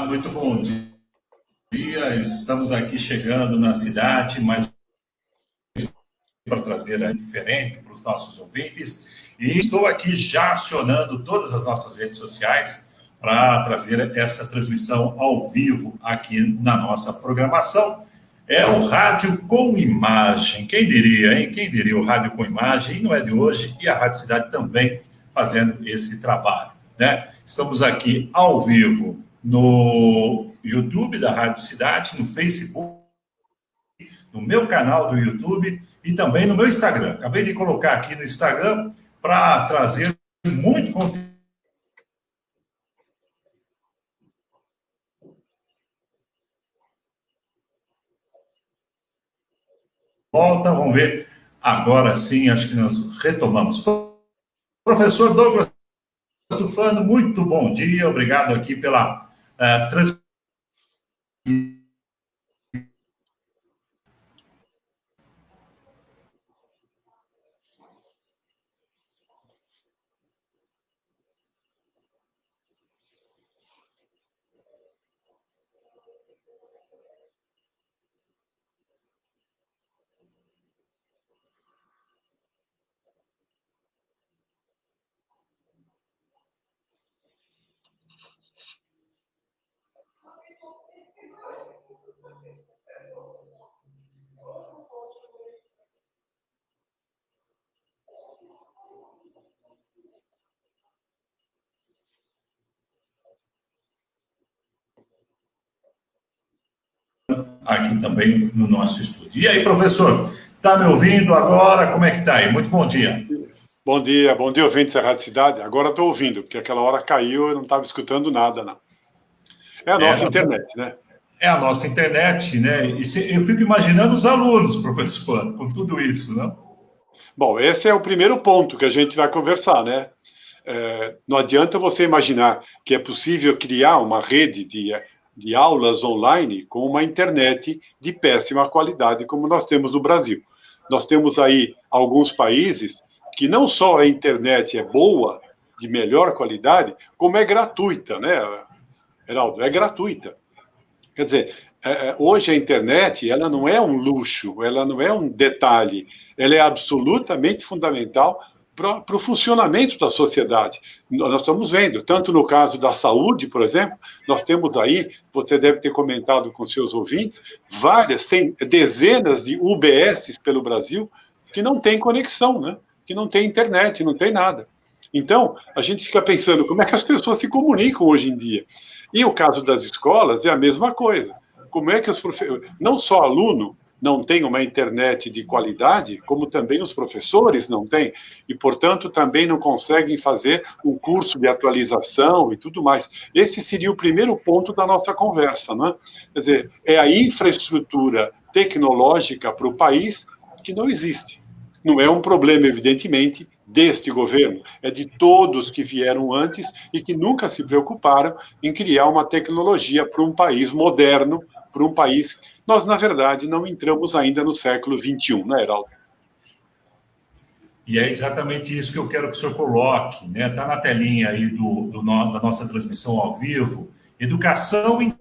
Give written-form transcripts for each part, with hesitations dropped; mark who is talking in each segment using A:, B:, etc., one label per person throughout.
A: Muito bom dia. Estamos aqui chegando na cidade, mais para trazer a diferente para os nossos ouvintes. E estou aqui já acionando todas as nossas redes sociais para trazer essa transmissão ao vivo aqui na nossa programação. É o rádio com imagem. Quem diria, hein? Quem diria o rádio com imagem? E não é de hoje, e a Rádio Cidade também fazendo esse trabalho, né? Estamos aqui ao vivo no YouTube da Rádio Cidade, no Facebook, no meu canal do YouTube e também no meu Instagram. Acabei de colocar aqui no Instagram para trazer muito conteúdo. Volta, vamos ver. Agora sim, acho que nós retomamos. Professor Douglas Tufano, muito bom dia. Obrigado aqui pela transmissão. Aqui também no nosso estúdio. E aí, professor, está me ouvindo agora? Como é que está aí? Muito bom dia.
B: Bom dia, ouvintes da Rádio Cidade. Agora estou ouvindo, porque aquela hora caiu, eu não estava escutando nada, não. É a nossa internet, né?
A: É a nossa internet, né? E eu fico imaginando os alunos, professor, com tudo isso, não?
B: Bom, esse é o primeiro ponto que a gente vai conversar, né? Não adianta você imaginar que é possível criar uma rede de aulas online com uma internet de péssima qualidade, como nós temos no Brasil. Nós temos aí alguns países que não só a internet é boa, de melhor qualidade, como é gratuita, né, Heraldo? É gratuita. Quer dizer, hoje a internet, ela não é um luxo, ela não é um detalhe, ela é absolutamente fundamental para o funcionamento da sociedade. Nós estamos vendo, tanto no caso da saúde, por exemplo, nós temos aí, você deve ter comentado com seus ouvintes, dezenas de UBSs pelo Brasil que não têm conexão, né? Que não tem internet, não tem nada. Então, a gente fica pensando como é que as pessoas se comunicam hoje em dia. E o caso das escolas é a mesma coisa. Como é que não só aluno não tem uma internet de qualidade, como também os professores não têm, e, portanto, também não conseguem fazer um curso de atualização e tudo mais. Esse seria o primeiro ponto da nossa conversa, não é? Quer dizer, é a infraestrutura tecnológica para o país que não existe. Não é um problema, evidentemente, deste governo, é de todos que vieram antes e que nunca se preocuparam em criar uma tecnologia para um país moderno, para um país. Nós, na verdade, não entramos ainda no século XXI, né, Heraldo?
A: E é exatamente isso que eu quero que o senhor coloque, né? Está na telinha aí da nossa transmissão ao vivo. Educação em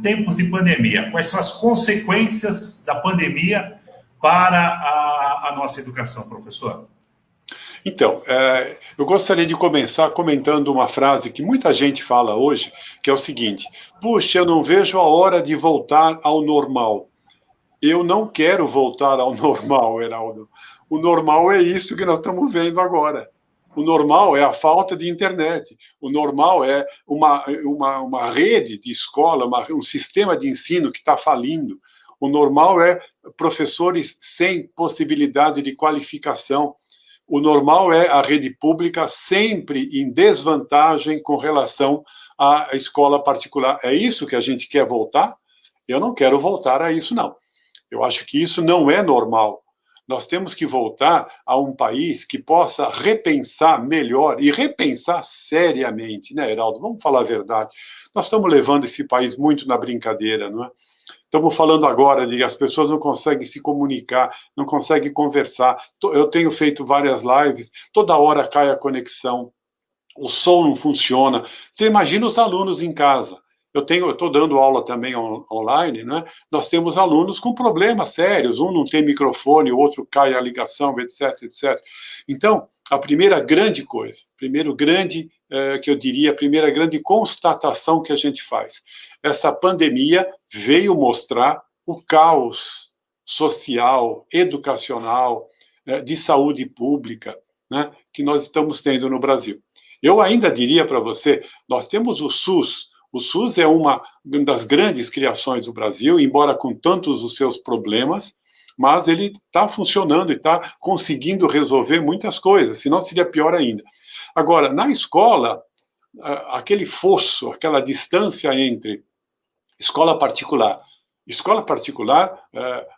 A: tempos de pandemia. Quais são as consequências da pandemia para a nossa educação, professor?
B: Então, eu gostaria de começar comentando uma frase que muita gente fala hoje, que é o seguinte: puxa, eu não vejo a hora de voltar ao normal. Eu não quero voltar ao normal, Heraldo. O normal é isso que nós estamos vendo agora. O normal é a falta de internet. O normal é uma rede de escola, um sistema de ensino que está falindo. O normal é professores sem possibilidade de qualificação. O normal é a rede pública sempre em desvantagem com relação à escola particular. É isso que a gente quer voltar? Eu não quero voltar a isso, não. Eu acho que isso não é normal. Nós temos que voltar a um país que possa repensar melhor e repensar seriamente, né, Heraldo? Vamos falar a verdade. Nós estamos levando esse país muito na brincadeira, não é? Estamos falando agora de que as pessoas não conseguem se comunicar, não conseguem conversar. Eu tenho feito várias lives, toda hora cai a conexão, o som não funciona. Você imagina os alunos em casa. eu estou dando aula também online, né? Nós temos alunos com problemas sérios, um não tem microfone, o outro cai a ligação, etc, etc. Então, a primeira grande coisa, que eu diria, a primeira grande constatação que a gente faz, essa pandemia veio mostrar o caos social, educacional, de saúde pública, né, que nós estamos tendo no Brasil. Eu ainda diria para você, nós temos o SUS. O SUS é uma das grandes criações do Brasil, embora com tantos os seus problemas, mas ele está funcionando e está conseguindo resolver muitas coisas, senão seria pior ainda. Agora, na escola, aquele fosso, aquela distância entre escola particular,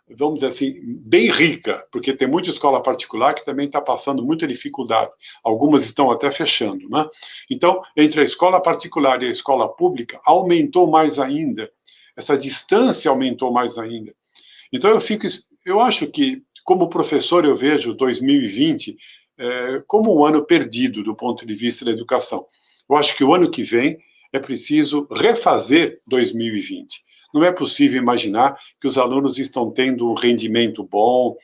B: vamos dizer assim, bem rica, porque tem muita escola particular que também está passando muita dificuldade. Algumas estão até fechando, né? Então, entre a escola particular e a escola pública, aumentou mais ainda. Essa distância aumentou mais ainda. Então, eu acho que, como professor, eu vejo 2020 como um ano perdido do ponto de vista da educação. Eu acho que o ano que vem é preciso refazer 2020. Não é possível imaginar que os alunos estão tendo um rendimento bom,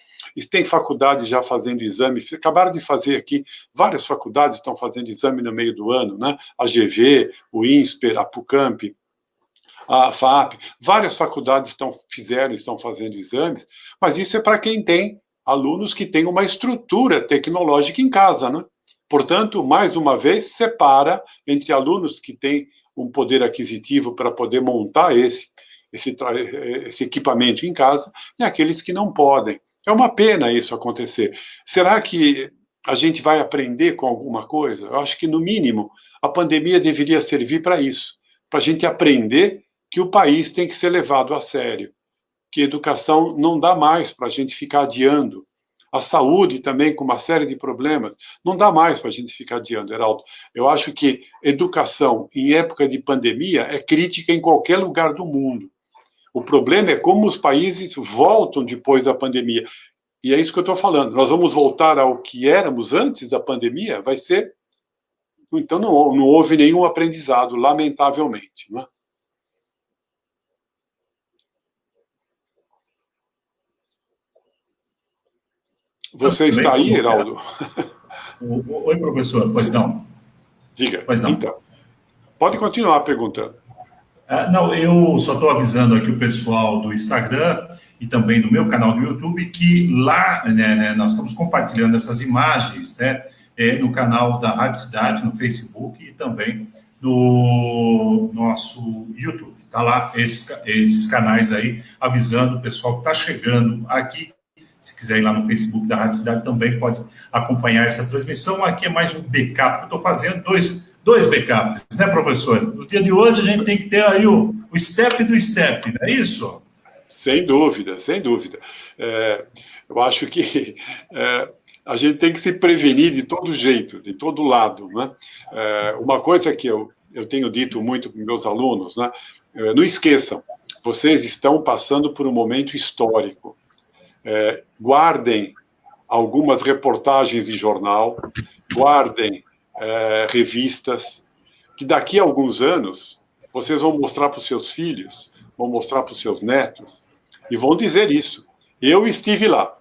B: têm faculdades já fazendo exame, acabaram de fazer aqui, várias faculdades estão fazendo exame no meio do ano, né? A GV, o INSPER, a PUCamp, a FAP, várias faculdades estão fazendo exames, mas isso é para quem tem alunos que têm uma estrutura tecnológica em casa, né? Portanto, mais uma vez, separa entre alunos que têm um poder aquisitivo para poder montar esse equipamento em casa e aqueles que não podem. É uma pena isso acontecer. Será que a gente vai aprender com alguma coisa? Eu acho que, no mínimo, a pandemia deveria servir para isso, para a gente aprender que o país tem que ser levado a sério, que a educação não dá mais para a gente ficar adiando. A saúde também, com uma série de problemas, não dá mais para a gente ficar adiando, Heraldo. Eu acho que educação em época de pandemia é crítica em qualquer lugar do mundo. O problema é como os países voltam depois da pandemia. E é isso que eu estou falando. Nós vamos voltar ao que éramos antes da pandemia? Vai ser... Então, não houve nenhum aprendizado, lamentavelmente, né? Você está aí, Heraldo?
A: Oi, professor. Pois não.
B: Diga.
A: Pois não.
B: Então, pode continuar perguntando.
A: Não, eu só estou avisando aqui o pessoal do Instagram e também do meu canal do YouTube que lá, né, nós estamos compartilhando essas imagens, né, no canal da Rádio Cidade, no Facebook e também no nosso YouTube. Está lá esses canais aí, avisando o pessoal que está chegando aqui. Se quiser ir lá no Facebook da Rádio Cidade, também pode acompanhar essa transmissão. Aqui é mais um backup que eu estou fazendo, dois backups, né, professor? No dia de hoje, a gente tem que ter aí o step do step, não é isso?
B: Sem dúvida, sem dúvida. Eu acho que a gente tem que se prevenir de todo jeito, de todo lado, né? Uma coisa que eu tenho dito muito para meus alunos, né? Não esqueçam, vocês estão passando por um momento histórico. Guardem algumas reportagens de jornal, guardem revistas, que daqui a alguns anos vocês vão mostrar para os seus filhos, vão mostrar para os seus netos, e vão dizer isso. Eu estive lá.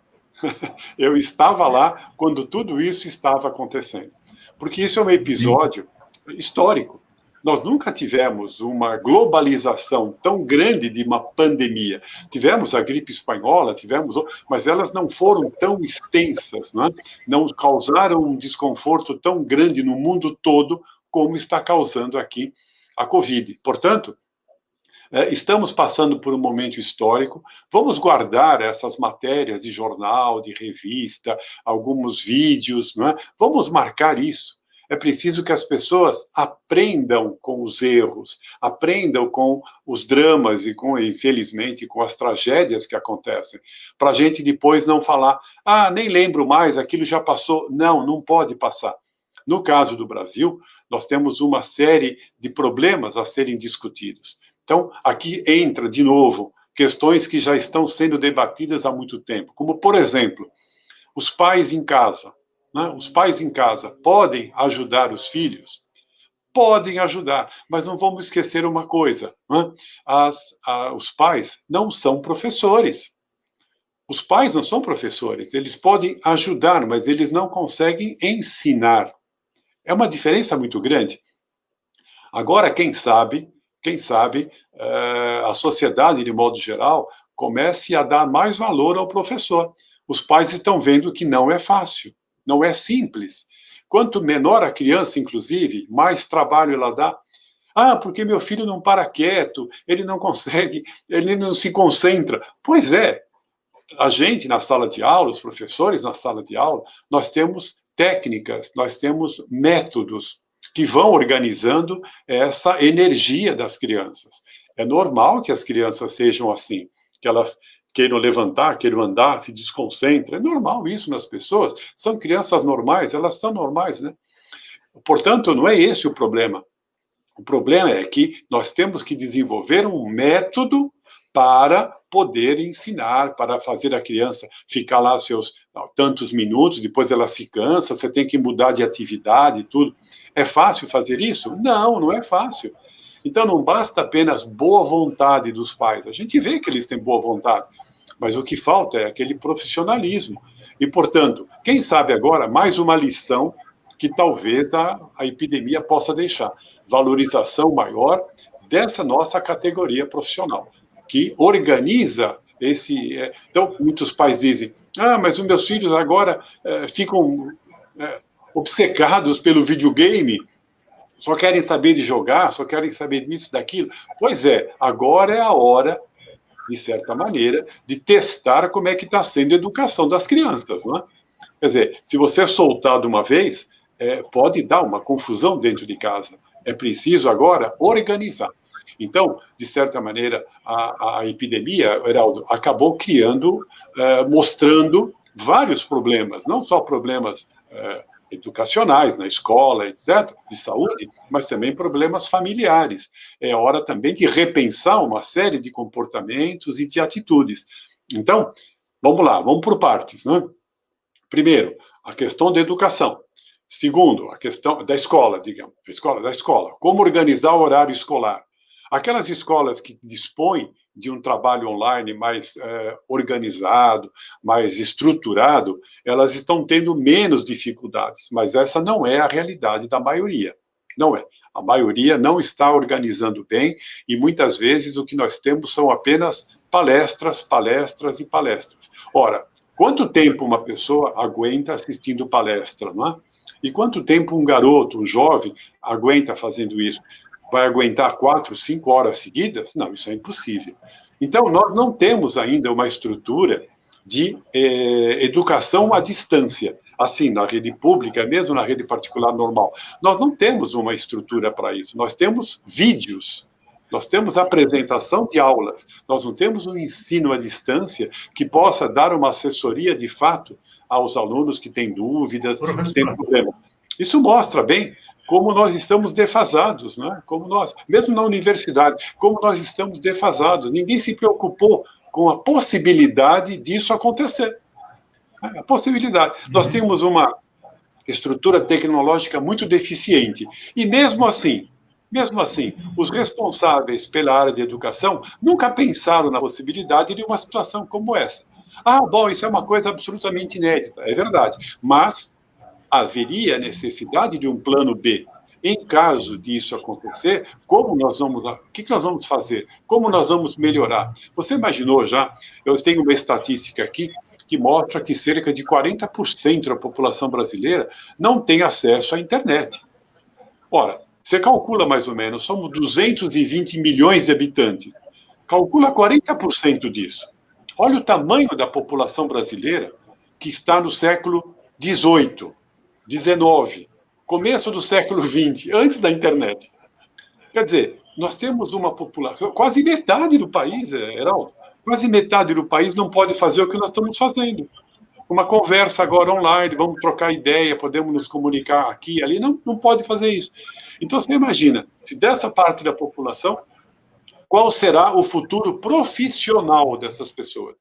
B: Eu estava lá quando tudo isso estava acontecendo. Porque isso é um episódio histórico. Nós nunca tivemos uma globalização tão grande de uma pandemia. Tivemos a gripe espanhola, mas elas não foram tão extensas, né? Não causaram um desconforto tão grande no mundo todo como está causando aqui a Covid. Portanto, estamos passando por um momento histórico. Vamos guardar essas matérias de jornal, de revista, alguns vídeos, não é? Vamos marcar isso. É preciso que as pessoas aprendam com os erros, aprendam com os dramas e, infelizmente, com as tragédias que acontecem, para a gente depois não falar, nem lembro mais, aquilo já passou. Não, não pode passar. No caso do Brasil, nós temos uma série de problemas a serem discutidos. Então, aqui entra, de novo, questões que já estão sendo debatidas há muito tempo, como, por exemplo, os pais em casa. Né? Os pais em casa podem ajudar os filhos? podem ajudar, mas não vamos esquecer uma coisa, né? Os pais não são professores. Os pais não são professores, eles podem ajudar, mas eles não conseguem ensinar. É uma diferença muito grande. Agora, quem sabe, a sociedade, de modo geral, comece a dar mais valor ao professor. Os pais estão vendo que não é fácil, não é simples. Quanto menor a criança, inclusive, mais trabalho ela dá. Ah, porque meu filho não para quieto, ele não consegue, ele não se concentra. Pois é, a gente na sala de aula, os professores na sala de aula, nós temos técnicas, nós temos métodos que vão organizando essa energia das crianças. É normal que as crianças sejam assim, que elas queiram levantar, queiram andar, se desconcentrem. É normal isso nas pessoas. São crianças normais, elas são normais, né? Portanto, não é esse o problema. O problema é que nós temos que desenvolver um método para poder ensinar, para fazer a criança ficar lá seus tantos minutos, depois ela se cansa, você tem que mudar de atividade e tudo. É fácil fazer isso? Não, não é fácil. Então não basta apenas boa vontade dos pais. A gente vê que eles têm boa vontade, mas o que falta é aquele profissionalismo. E, portanto, quem sabe agora mais uma lição que talvez a epidemia possa deixar. Valorização maior dessa nossa categoria profissional, que organiza esse... Então, muitos pais dizem, mas os meus filhos agora ficam obcecados pelo videogame, só querem saber de jogar, só querem saber disso, daquilo. Pois é, agora é a hora, de certa maneira, de testar como é que está sendo a educação das crianças, não é? Quer dizer, se você é soltar de uma vez, pode dar uma confusão dentro de casa. É preciso agora organizar. Então, de certa maneira, a epidemia, Heraldo, acabou criando, mostrando vários problemas, não só problemas educacionais, na escola, etc., de saúde, mas também problemas familiares. É hora também de repensar uma série de comportamentos e de atitudes. Então, vamos lá, vamos por partes, né? Primeiro, a questão da educação. Segundo, a questão da escola, digamos, da escola. Como organizar o horário escolar? Aquelas escolas que dispõem de um trabalho online mais organizado, mais estruturado, elas estão tendo menos dificuldades, mas essa não é a realidade da maioria. Não é. A maioria não está organizando bem e muitas vezes o que nós temos são apenas palestras, palestras e palestras. Ora, quanto tempo uma pessoa aguenta assistindo palestra, não é? E quanto tempo um garoto, um jovem, aguenta fazendo isso? Vai aguentar 4, 5 horas seguidas? Não, isso é impossível. Então, nós não temos ainda uma estrutura de educação à distância, assim, na rede pública, mesmo na rede particular normal. Nós não temos uma estrutura para isso. Nós temos vídeos, nós temos apresentação de aulas, nós não temos um ensino à distância que possa dar uma assessoria de fato aos alunos que têm dúvidas, que têm problemas. Isso mostra bem como nós estamos defasados, né? Como nós, mesmo na universidade, como nós estamos defasados. Ninguém se preocupou com a possibilidade disso acontecer. A possibilidade. Nós temos uma estrutura tecnológica muito deficiente. E mesmo assim, os responsáveis pela área de educação nunca pensaram na possibilidade de uma situação como essa. Bom, isso é uma coisa absolutamente inédita, é verdade. Mas haveria necessidade de um plano B. Em caso disso acontecer, o que nós vamos fazer? Como nós vamos melhorar? Você imaginou já? Eu tenho uma estatística aqui que mostra que cerca de 40% da população brasileira não tem acesso à internet. Ora, você calcula mais ou menos, somos 220 milhões de habitantes. Calcula 40% disso. Olha o tamanho da população brasileira que está no século XVIII, XIX, começo do século XX, antes da internet. Quer dizer, nós temos uma população, quase metade do país, Heraldo, quase metade do país não pode fazer o que nós estamos fazendo. Uma conversa agora online, vamos trocar ideia, podemos nos comunicar aqui e ali, não pode fazer isso. Então, você imagina, se dessa parte da população, qual será o futuro profissional dessas pessoas?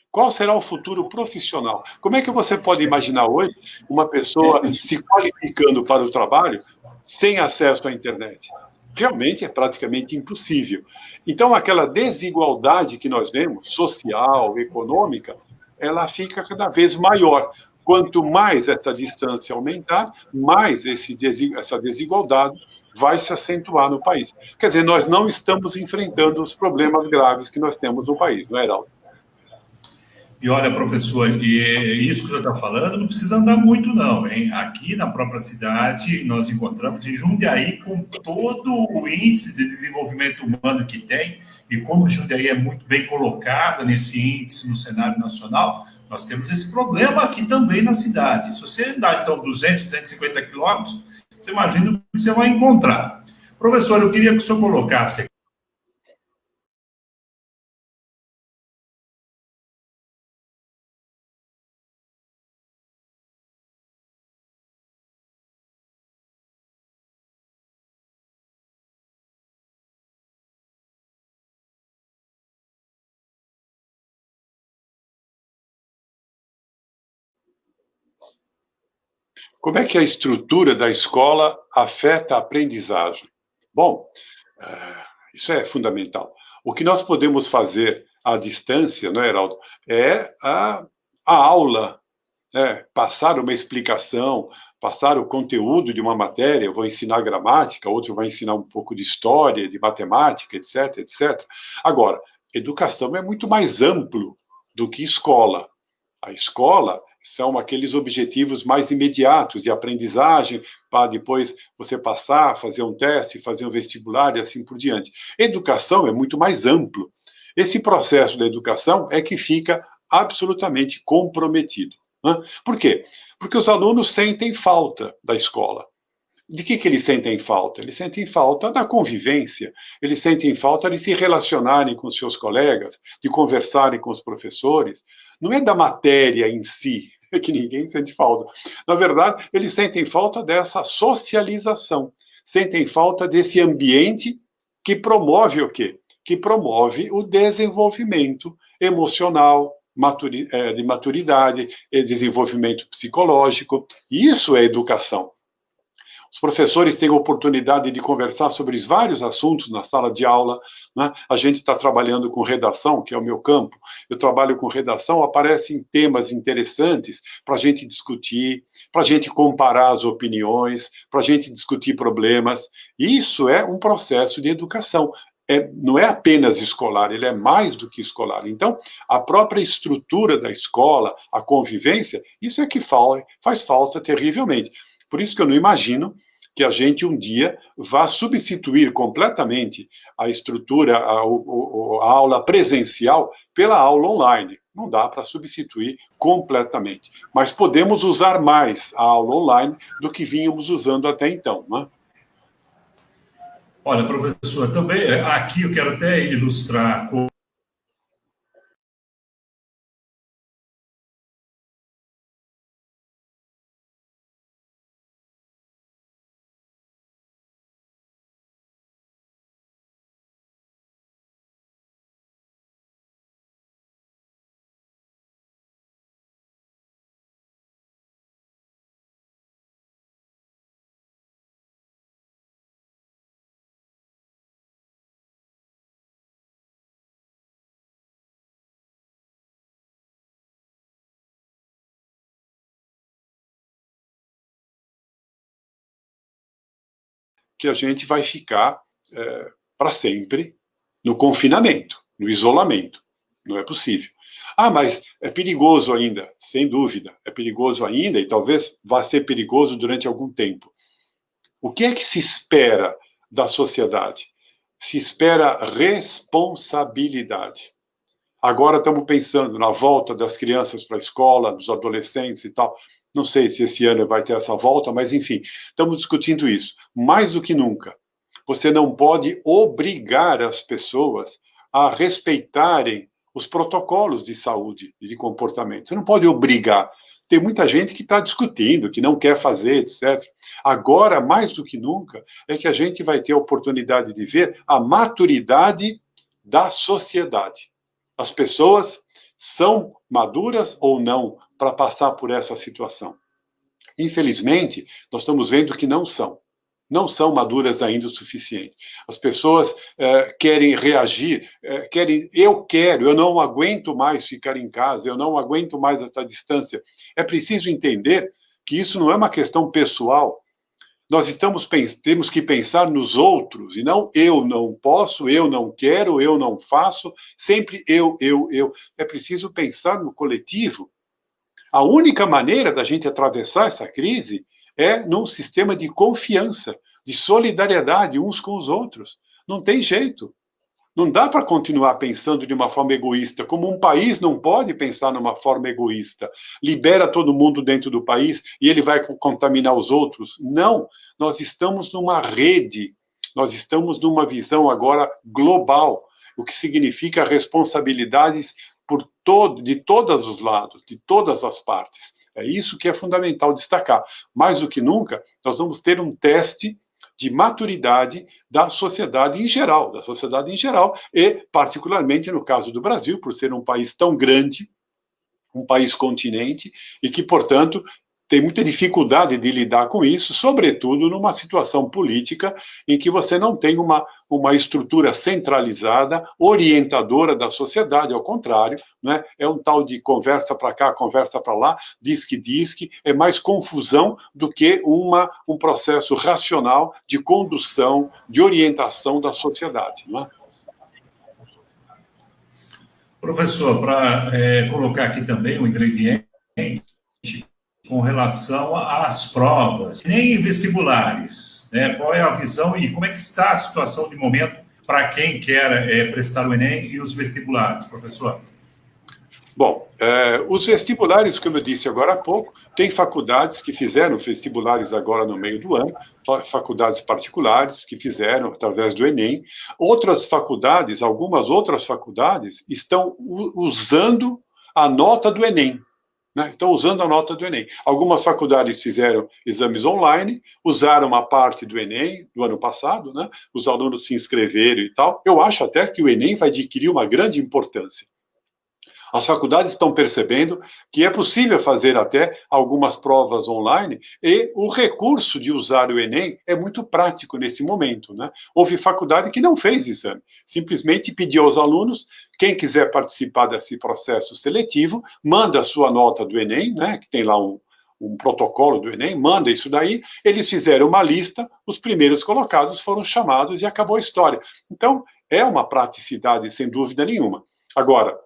B: Qual será o futuro profissional? Como é que você pode imaginar hoje uma pessoa se qualificando para o trabalho sem acesso à internet. Realmente é praticamente impossível. Então, aquela desigualdade que nós vemos, social, econômica, ela fica cada vez maior. Quanto mais essa distância aumentar, mais essa desigualdade vai se acentuar no país. Quer dizer, nós não estamos enfrentando os problemas graves que nós temos no país, não é, Heraldo?
A: E olha, professor, e isso que o senhor está falando não precisa andar muito, não, hein? Aqui na própria cidade, nós encontramos em Jundiaí, com todo o índice de desenvolvimento humano que tem, e como Jundiaí é muito bem colocada nesse índice no cenário nacional, nós temos esse problema aqui também na cidade. Se você andar, então, 200, 250 quilômetros, você imagina o que você vai encontrar. Professor, eu queria que o senhor colocasse
B: Como é que a estrutura da escola afeta a aprendizagem? Bom, isso é fundamental. O que nós podemos fazer à distância, não é, Heraldo? É a aula, passar uma explicação, passar o conteúdo de uma matéria. Eu vou ensinar gramática, outro vai ensinar um pouco de história, de matemática, etc, etc. Agora, educação é muito mais amplo do que escola. A escola são aqueles objetivos mais imediatos de aprendizagem, para depois você passar, fazer um teste, fazer um vestibular e assim por diante. Educação é muito mais amplo. Esse processo da educação é que fica absolutamente comprometido. Né? Por quê? Porque os alunos sentem falta da escola. De que eles sentem falta? Eles sentem falta da convivência, eles sentem falta de se relacionarem com seus colegas, de conversarem com os professores. Não é da matéria em si, é que ninguém sente falta. Na verdade, eles sentem falta dessa socialização, sentem falta desse ambiente que promove o quê? Que promove o desenvolvimento emocional, de maturidade, desenvolvimento psicológico. Isso é educação. Os professores têm a oportunidade de conversar sobre vários assuntos na sala de aula. Né? A gente está trabalhando com redação, que é o meu campo. Eu trabalho com redação, aparecem temas interessantes para a gente discutir, para a gente comparar as opiniões, para a gente discutir problemas. Isso é um processo de educação. Não é apenas escolar, ele é mais do que escolar. Então, a própria estrutura da escola, a convivência, isso é que faz falta terrivelmente. Por isso que eu não imagino que a gente um dia vá substituir completamente a estrutura, a aula presencial pela aula online. Não dá para substituir completamente. Mas podemos usar mais a aula online do que vínhamos usando até então, né?
A: Olha, professor, também aqui eu quero até ilustrar com
B: que a gente vai ficar para sempre no confinamento, no isolamento. Não é possível. Ah, mas é perigoso ainda, sem dúvida. É perigoso ainda e talvez vá ser perigoso durante algum tempo. O que é que se espera da sociedade? Se espera responsabilidade. Agora estamos pensando na volta das crianças para a escola, dos adolescentes e tal. Não sei se esse ano vai ter essa volta, mas enfim, estamos discutindo isso. Mais do que nunca, você não pode obrigar as pessoas a respeitarem os protocolos de saúde e de comportamento. Você não pode obrigar. Tem muita gente que está discutindo, que não quer fazer, etc. Agora, mais do que nunca, é que a gente vai ter a oportunidade de ver a maturidade da sociedade. As pessoas são maduras ou não para passar por essa situação? Infelizmente, nós estamos vendo que não são. não são maduras ainda o suficiente. As pessoas querem reagir, eu não aguento mais ficar em casa, eu não aguento mais essa distância. É preciso entender que isso não é uma questão pessoal. Nós temos que pensar nos outros, e não eu não posso, eu não quero, eu não faço, sempre eu. É preciso pensar no coletivo. A única maneira da gente atravessar essa crise é num sistema de confiança, de solidariedade uns com os outros. Não tem jeito. Não dá para continuar pensando de uma forma egoísta. Como um país não pode pensar numa forma egoísta. Libera todo mundo dentro do país e ele vai contaminar os outros. Não. Nós estamos numa rede. Nós estamos numa visão agora global, o que significa responsabilidades de todos os lados, de todas as partes. É isso que é fundamental destacar. Mais do que nunca, nós vamos ter um teste de maturidade da sociedade em geral, e particularmente no caso do Brasil, por ser um país tão grande, um país continente, e que, portanto, tem muita dificuldade de lidar com isso, sobretudo numa situação política em que você não tem uma estrutura centralizada, orientadora da sociedade, ao contrário, né? É um tal de conversa para cá, conversa para lá, diz que, é mais confusão do que um processo racional de condução, de orientação da sociedade, né?
A: Professor, para colocar aqui também um ingrediente com relação às provas, nem vestibulares, né? Qual é a visão e como é que está a situação de momento para quem quer prestar o Enem e os vestibulares, professor?
B: Bom, os vestibulares, como eu disse agora há pouco, tem faculdades que fizeram vestibulares agora no meio do ano, faculdades particulares que fizeram através do Enem. Algumas outras faculdades estão usando a nota do Enem. Né? Estão usando a nota do Enem. Algumas faculdades fizeram exames online, usaram uma parte do Enem do ano passado, né? Os alunos se inscreveram e tal. Eu acho até que o Enem vai adquirir uma grande importância. As faculdades estão percebendo que é possível fazer até algumas provas online e o recurso de usar o Enem é muito prático nesse momento, né? Houve faculdade que não fez exame, simplesmente pediu aos alunos, quem quiser participar desse processo seletivo, manda a sua nota do Enem, né? Que tem lá um protocolo do Enem, manda isso daí, eles fizeram uma lista, os primeiros colocados foram chamados e acabou a história. Então, é uma praticidade, sem dúvida nenhuma. Agora,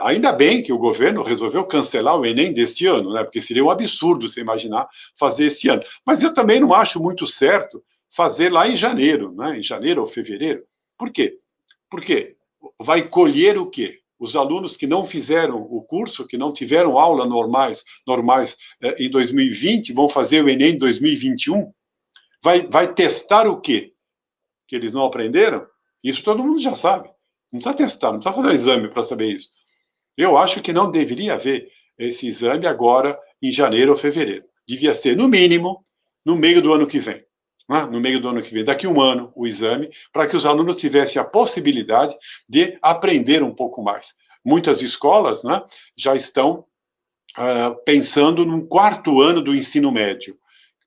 B: ainda bem que o governo resolveu cancelar o Enem deste ano, né? Porque seria um absurdo você imaginar fazer esse ano. Mas eu também não acho muito certo fazer lá em janeiro, né? Em janeiro ou fevereiro. Por quê? Porque vai colher o quê? Os alunos que não fizeram o curso, que não tiveram aula normais em 2020, vão fazer o Enem em 2021? Vai testar o quê? Que eles não aprenderam? Isso todo mundo já sabe. Não precisa testar, não precisa fazer exame para saber isso. Eu acho que não deveria haver esse exame agora em janeiro ou fevereiro. Devia ser, no mínimo, no meio do ano que vem. Né? No meio do ano que vem, daqui a um ano, o exame, para que os alunos tivessem a possibilidade de aprender um pouco mais. Muitas escolas, né, já estão pensando num quarto ano do ensino médio,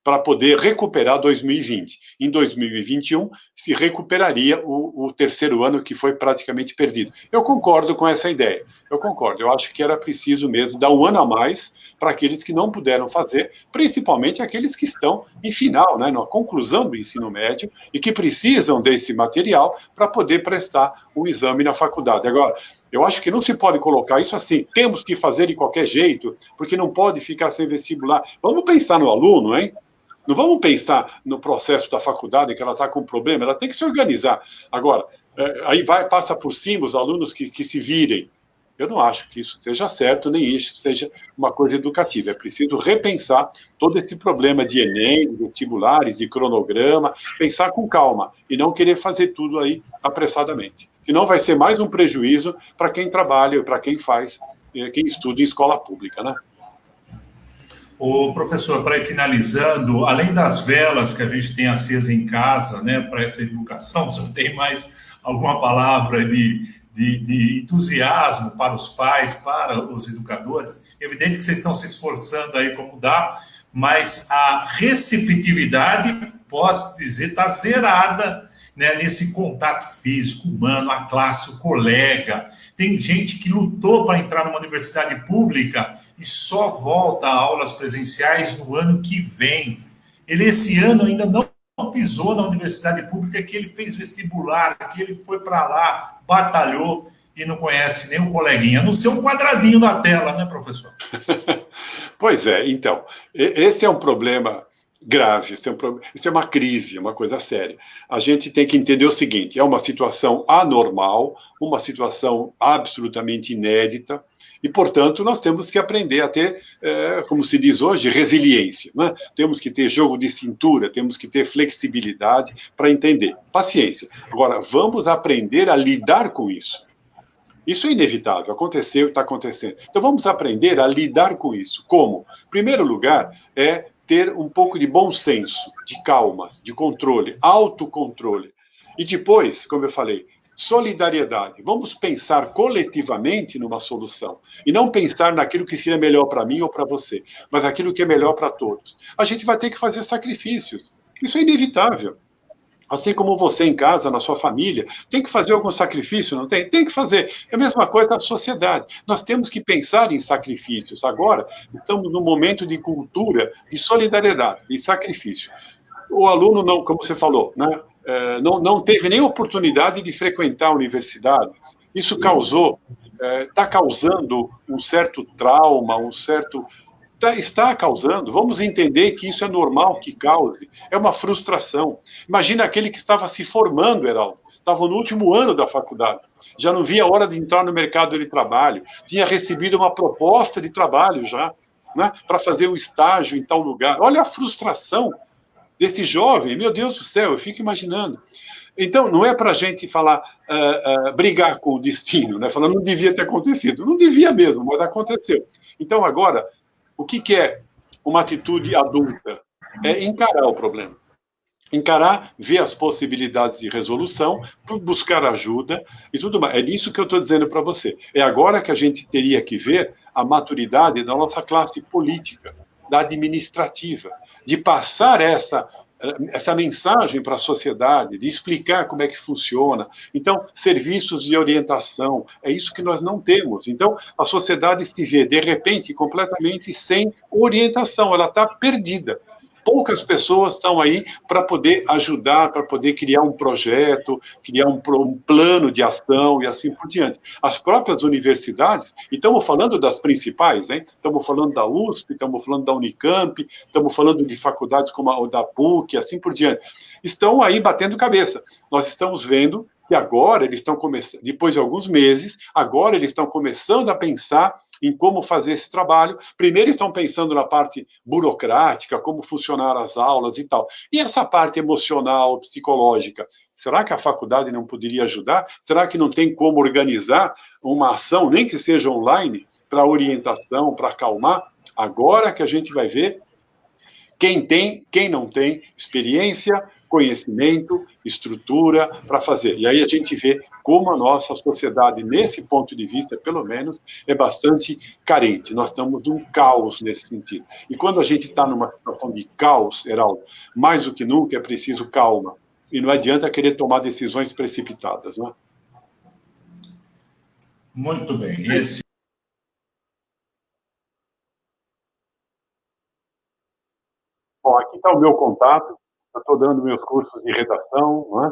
B: para poder recuperar 2020. Em 2021, se recuperaria o terceiro ano que foi praticamente perdido. Eu concordo com essa ideia. Eu concordo. Eu acho que era preciso mesmo dar um ano a mais para aqueles que não puderam fazer, principalmente aqueles que estão em final, né, na conclusão do ensino médio e que precisam desse material para poder prestar o exame na faculdade. Agora, eu acho que não se pode colocar isso assim, temos que fazer de qualquer jeito, porque não pode ficar sem vestibular. Vamos pensar no aluno, hein? Não vamos pensar no processo da faculdade que ela está com problema, ela tem que se organizar. Agora, aí passa por cima os alunos que se virem. Eu não acho que isso seja certo, nem isso seja uma coisa educativa. É preciso repensar todo esse problema de Enem, de vestibulares, de cronograma, pensar com calma e não querer fazer tudo aí apressadamente. Senão vai ser mais um prejuízo para quem trabalha, para quem faz, quem estuda em escola pública, né?
A: O professor, para ir finalizando, além das velas que a gente tem acesa em casa, né, para essa educação, você tem mais alguma palavra de entusiasmo para os pais, para os educadores? Evidente que vocês estão se esforçando aí como dá, mas a receptividade posso dizer, está zerada, né, nesse contato físico, humano, a classe, o colega. Tem gente que lutou para entrar numa universidade pública e só volta a aulas presenciais no ano que vem. Ele, esse ano, ainda não pisou na universidade pública, que ele fez vestibular, que ele foi para lá, batalhou e não conhece nem o coleguinha, a não ser um quadradinho na tela, né, professor?
B: Pois é, então, esse é um problema grave, isso é uma crise, uma coisa séria. A gente tem que entender o seguinte, é uma situação anormal, uma situação absolutamente inédita, e, portanto, nós temos que aprender a ter, como se diz hoje, resiliência, né? Temos que ter jogo de cintura, temos que ter flexibilidade para entender. Paciência. Agora, vamos aprender a lidar com isso. Isso é inevitável, aconteceu e está acontecendo. Então vamos aprender a lidar com isso. Como? Em primeiro lugar, é ter um pouco de bom senso, de calma, de controle, autocontrole. E depois, como eu falei, solidariedade. Vamos pensar coletivamente numa solução. E não pensar naquilo que seria melhor para mim ou para você, mas aquilo que é melhor para todos. A gente vai ter que fazer sacrifícios. Isso é inevitável. Assim como você em casa, na sua família, tem que fazer algum sacrifício, não tem? Tem que fazer. É a mesma coisa na sociedade. Nós temos que pensar em sacrifícios. Agora, estamos num momento de cultura, de solidariedade, de sacrifício. O aluno, não, como você falou, né, não teve nem oportunidade de frequentar a universidade. Isso causou, está causando um certo trauma, está causando, vamos entender que isso é normal que cause, é uma frustração. Imagina aquele que estava se formando, Heraldo, estava no último ano da faculdade, já não via a hora de entrar no mercado de trabalho, tinha recebido uma proposta de trabalho já, né, para fazer um estágio em tal lugar. Olha a frustração desse jovem, meu Deus do céu, eu fico imaginando. Então, não é para a gente falar, brigar com o destino, né? Falar, não devia ter acontecido. Não devia mesmo, mas aconteceu. Então, agora, o que é uma atitude adulta? É encarar o problema. Encarar, ver as possibilidades de resolução, buscar ajuda e tudo mais. É isso que eu estou dizendo para você. É agora que a gente teria que ver a maturidade da nossa classe política, da administrativa, de passar essa mensagem para a sociedade, de explicar como é que funciona. Então, serviços de orientação, é isso que nós não temos. Então, a sociedade se vê, de repente, completamente sem orientação, ela está perdida. Poucas pessoas estão aí para poder ajudar, para poder criar um projeto, criar um plano de ação e assim por diante. As próprias universidades, e estamos falando das principais, hein? Estamos falando da USP, estamos falando da Unicamp, estamos falando de faculdades como a da PUC, assim por diante. Estão aí batendo cabeça. Nós estamos vendo que agora eles estão começando, depois de alguns meses, agora eles estão começando a pensar em como fazer esse trabalho. Primeiro estão pensando na parte burocrática, como funcionar as aulas e tal. E essa parte emocional, psicológica, será que a faculdade não poderia ajudar? Será que não tem como organizar uma ação, nem que seja online, para orientação, para acalmar? Agora que a gente vai ver quem tem, quem não tem experiência, conhecimento, estrutura para fazer. E aí a gente vê como a nossa sociedade, nesse ponto de vista, pelo menos, é bastante carente. Nós estamos num caos nesse sentido. E quando a gente está numa situação de caos, Heraldo, mais do que nunca é preciso calma. E não adianta querer tomar decisões precipitadas, não é?
A: Muito bem.
B: Bom, aqui está o meu contato. Eu estou dando meus cursos de redação, não é?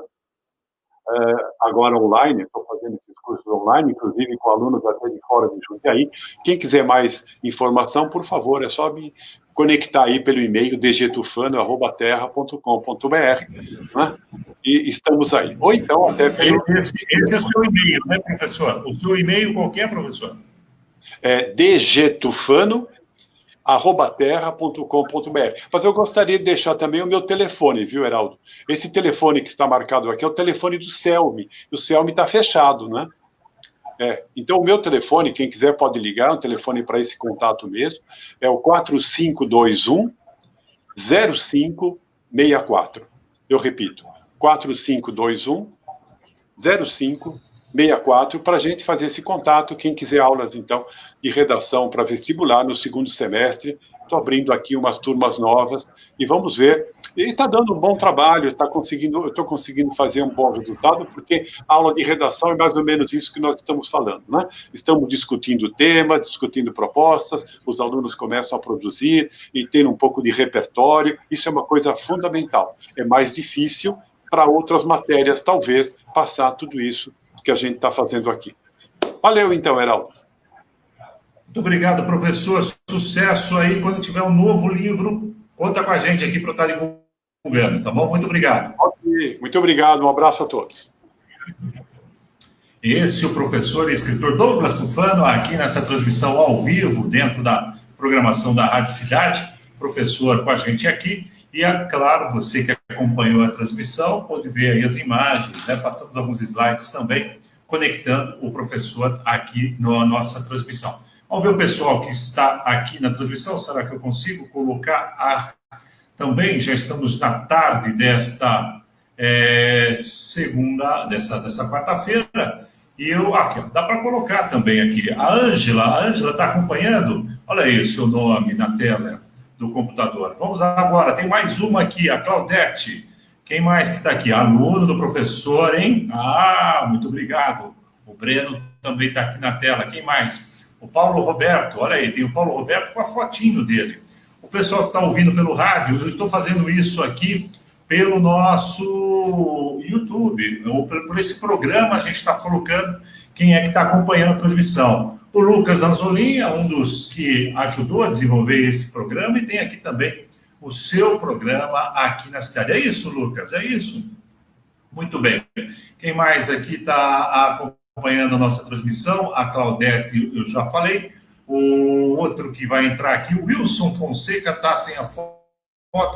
B: Agora online, estou fazendo esses cursos online, inclusive com alunos até de fora de Jundiaí. Quem quiser mais informação, por favor, é só me conectar aí pelo e-mail dgtufano@terra.com.br, né? E estamos aí. Ou então até pelo...
A: Esse é o seu e-mail, né, professor? O seu e-mail qual que é, professor?
B: É dgtufano@terra.com.br. Mas eu gostaria de deixar também o meu telefone, viu, Heraldo? Esse telefone que está marcado aqui é o telefone do Celmi. O Celmi está fechado, né? Então, o meu telefone, quem quiser pode ligar, é um telefone para esse contato mesmo, é o 4521-0564. Eu repito, 4521-0564, para a gente fazer esse contato. Quem quiser aulas, então, de redação para vestibular no segundo semestre, estou abrindo aqui umas turmas novas e vamos ver E está dando um bom trabalho, eu estou conseguindo fazer um bom resultado, porque a aula de redação é mais ou menos isso que nós estamos falando, né? Estamos discutindo temas, discutindo propostas, os alunos começam a produzir e ter um pouco de repertório, isso é uma coisa fundamental. É mais difícil para outras matérias, talvez, passar tudo isso que a gente está fazendo aqui. Valeu, então, Heraldo.
A: Muito obrigado, professor. Sucesso aí. Quando tiver um novo livro, conta com a gente aqui para estar divulgando, tá bom? Muito obrigado.
B: Ok, muito obrigado. Um abraço a todos.
A: Esse é o professor e escritor Douglas Tufano, aqui nessa transmissão ao vivo, dentro da programação da Rádio Cidade. Professor com a gente aqui. E, é claro, você que acompanhou a transmissão pode ver aí as imagens, né? Passamos alguns slides também, conectando o professor aqui na nossa transmissão. Vamos ver o pessoal que está aqui na transmissão. Será que eu consigo colocar também? Já estamos na tarde desta dessa quarta-feira. E aqui, ó, dá para colocar também aqui. A Ângela está acompanhando? Olha aí o seu nome na tela do computador. Vamos agora, tem mais uma aqui, a Claudete. Quem mais que está aqui? Aluno do professor, hein? Muito obrigado. O Breno também está aqui na tela. Quem mais? O Paulo Roberto, olha aí, tem o Paulo Roberto com a fotinho dele. O pessoal que está ouvindo pelo rádio, eu estou fazendo isso aqui pelo nosso YouTube. Por esse programa, a gente está colocando quem é que está acompanhando a transmissão. O Lucas Anzolin é um dos que ajudou a desenvolver esse programa e tem aqui também o seu programa aqui na cidade. É isso, Lucas? É isso? Muito bem. Quem mais aqui está acompanhando a nossa transmissão? A Claudete, eu já falei. O outro que vai entrar aqui, o Wilson Fonseca, está sem a foto,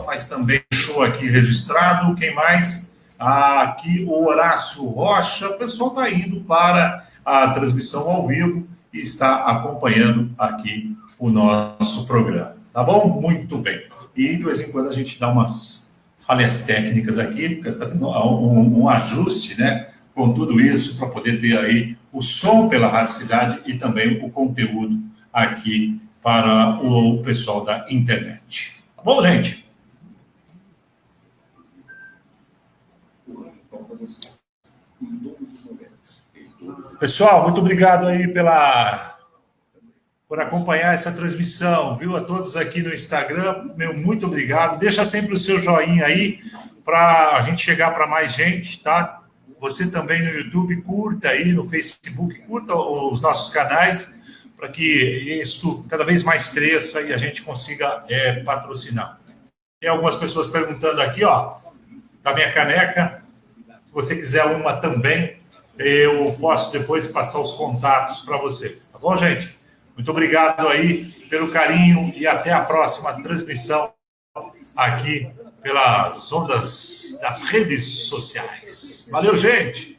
A: mas também deixou aqui registrado. Quem mais? Aqui o Horácio Rocha. O pessoal está indo para a transmissão ao vivo e está acompanhando aqui o nosso programa. Tá bom? Muito bem. E de vez em quando a gente dá umas falhas técnicas aqui, porque está tendo um ajuste, né, com tudo isso, para poder ter aí o som pela Rádio Cidade e também o conteúdo aqui para o pessoal da internet. Tá bom, gente? Pessoal, muito obrigado aí por acompanhar essa transmissão, viu? A todos aqui no Instagram, muito obrigado. Deixa sempre o seu joinha aí para a gente chegar para mais gente, tá? Você também no YouTube, curta aí, no Facebook, curta os nossos canais, para que isso cada vez mais cresça e a gente consiga patrocinar. Tem algumas pessoas perguntando aqui, ó, da minha caneca. Se você quiser uma também, eu posso depois passar os contatos para vocês. Tá bom, gente? Muito obrigado aí pelo carinho e até a próxima transmissão aqui pelas ondas das redes sociais. Valeu, gente!